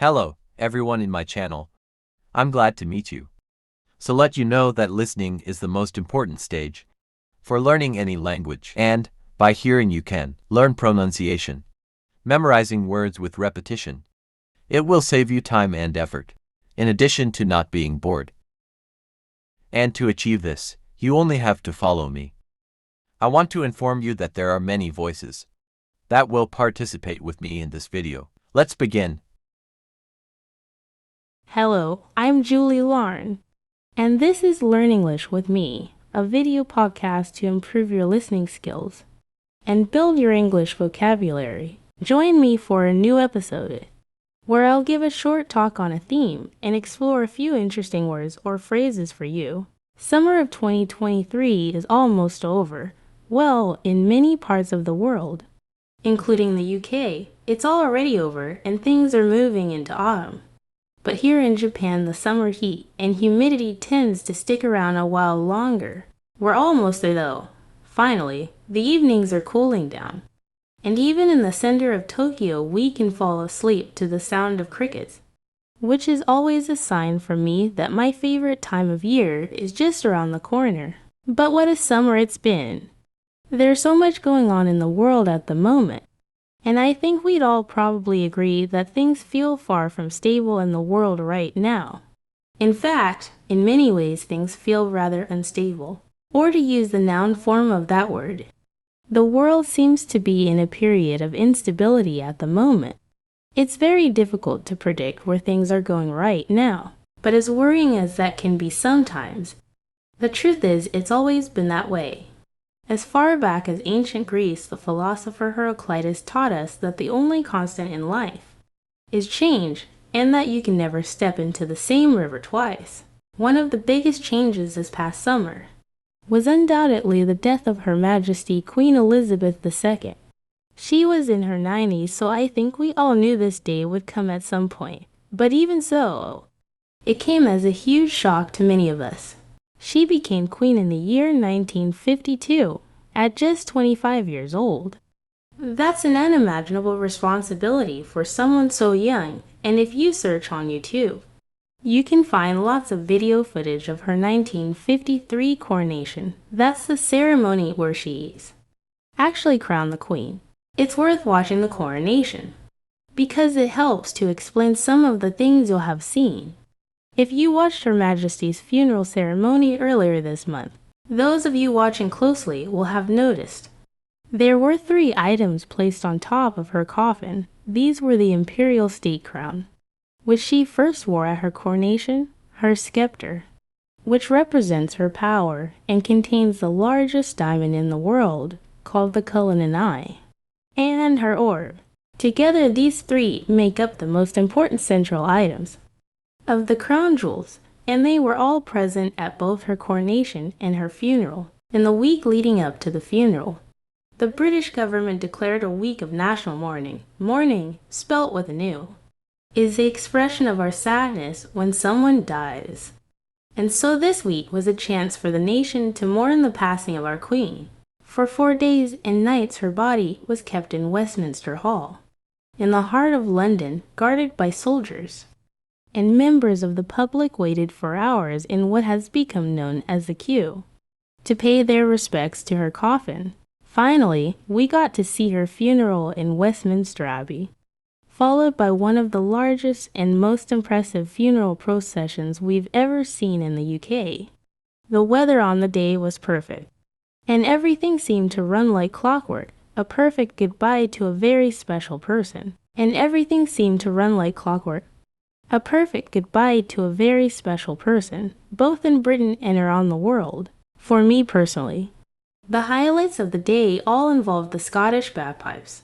Hello, everyone in my channel. I'm glad to meet you. So let you know that listening is the most important stage for learning any language, and by hearing you can learn pronunciation, memorizing words with repetition. It will save you time and effort, in addition to not being bored. And to achieve this, you only have to follow me. I want to inform you that there are many voices that will participate with me in this video. Let's begin. Hello, I'm Julie Larn, and this is Learn English with me, a video podcast to improve your listening skills and build your English vocabulary. Join me for a new episode where I'll give a short talk on a theme and explore a few interesting words or phrases for you. Summer of 2023 is almost over. Well, in many parts of the world, including the UK, it's already over and things are moving into autumn. But here in Japan, the summer heat and humidity tends to stick around a while longer. We're almost there though. Finally, the evenings are cooling down. And even in the center of Tokyo, we can fall asleep to the sound of crickets, which is always a sign for me that my favorite time of year is just around the corner. But what a summer it's been! There's so much going on in the world at the moment. And I think we'd all probably agree that things feel far from stable in the world right now. In fact, in many ways things feel rather unstable. Or to use the noun form of that word, the world seems to be in a period of instability at the moment. It's very difficult to predict where things are going right now. But as worrying as that can be sometimes, the truth is it's always been that way. As far back as ancient Greece, the philosopher Heraclitus taught us that the only constant in life is change, and that you can never step into the same river twice. One of the biggest changes this past summer was undoubtedly the death of Her Majesty Queen Elizabeth II. She was in her 90s, so I think we all knew this day would come at some point. But even so, it came as a huge shock to many of us. She became queen in the year 1952, at just 25 years old. That's an unimaginable responsibility for someone so young, and if you search on YouTube, you can find lots of video footage of her 1953 coronation. That's the ceremony where she's actually crowned the queen. It's worth watching the coronation, because it helps to explain some of the things you'll have seen if you watched Her Majesty's funeral ceremony earlier this month. Those of you watching closely will have noticed there were 3 items placed on top of her coffin. These were the imperial state crown, which she first wore at her coronation, her scepter, which represents her power and contains the largest diamond in the world, called the Cullinan Eye, and her orb. Together, these 3 make up the most important central items of the crown jewels, and they were all present at both her coronation and her funeral. In the week leading up to the funeral, the British government declared a week of national mourning. Mourning, spelt with an U, is the expression of our sadness when someone dies. And so this week was a chance for the nation to mourn the passing of our queen. For 4 days and nights her body was kept in Westminster Hall, in the heart of London, guarded by soldiers. And members of the public waited for hours in what has become known as the queue to pay their respects to her coffin. Finally, we got to see her funeral in Westminster Abbey, followed by one of the largest and most impressive funeral processions we've ever seen in the UK. The weather on the day was perfect, and everything seemed to run like clockwork, a perfect goodbye to a very special person. A perfect goodbye to a very special person, both in Britain and around the world. For me personally, the highlights of the day all involved the Scottish bagpipes.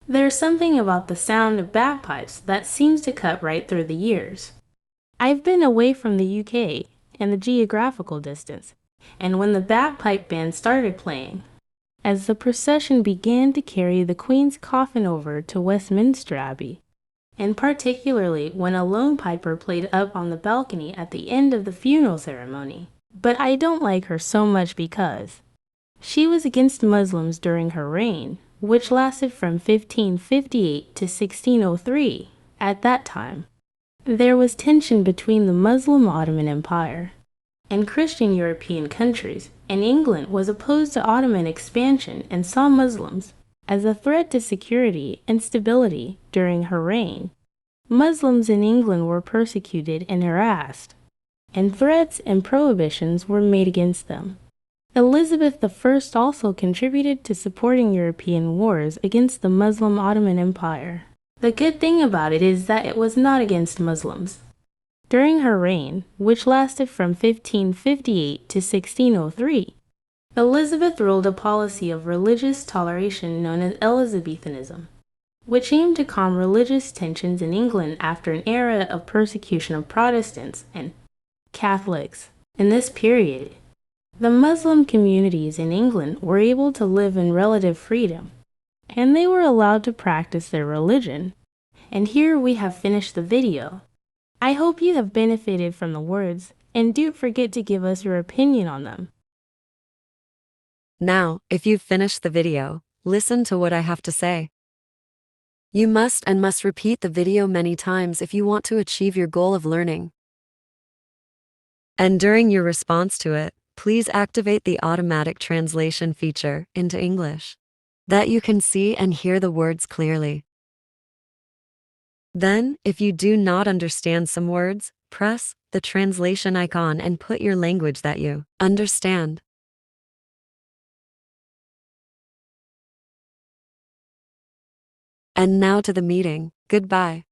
There's something about the sound of bagpipes that seems to cut right through the years. I've been away from the UK and the geographical distance, and when the bagpipe band started playing, as the procession began to carry the Queen's coffin over to Westminster Abbey, and particularly when a lone piper played up on the balcony at the end of the funeral ceremony. But I don't like her so much because she was against Muslims during her reign, which lasted from 1558 to 1603. At that time, There was tension between the Muslim Ottoman Empire and Christian European countries, and England was opposed to Ottoman expansion and saw Muslims as a threat to security and stability during her reign. Muslims in England were persecuted and harassed, and threats and prohibitions were made against them. Elizabeth I also contributed to supporting European wars against the Muslim Ottoman Empire. The good thing about it is that it was not against Muslims. During her reign, which lasted from 1558 to 1603, Elizabeth ruled a policy of religious toleration known as Elizabethanism, which aimed to calm religious tensions in England after an era of persecution of Protestants and Catholics. In this period, the Muslim communities in England were able to live in relative freedom, and they were allowed to practice their religion. And here we have finished the video. I hope you have benefited from the words, and don't forget to give us your opinion on them. Now, if you've finished the video, listen to what I have to say. You must repeat the video many times if you want to achieve your goal of learning. And during your response to it, please activate the automatic translation feature into English, that you can see and hear the words clearly. Then, if you do not understand some words, press the translation icon and put your language that you understand. And now to the meeting. Goodbye.